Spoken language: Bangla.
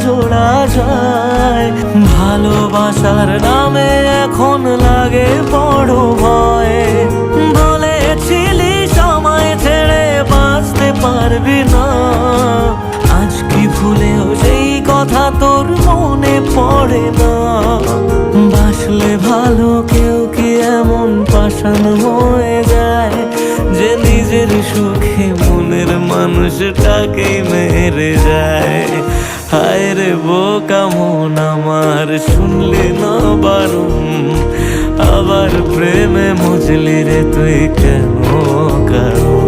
জোড়া যায়। ভালোবাসার নামে এখন লাগে বড় ভয়। বলেছিলি সময় ছেড়ে বাঁচতে পারবি না, আজ কি ভুলেও সেই কথা তোর মনে পড়ে না? বাসলে ভালো কেউ কি এমন পাষাণ হয়ে যায় যে নিজের সুখে মনের মানুষটাকে মেরে যায়? হায় রে বোকা মন আমার, শুনলি না বারণ, আবার প্রেমে মজলি রে তুই কেন কারণ?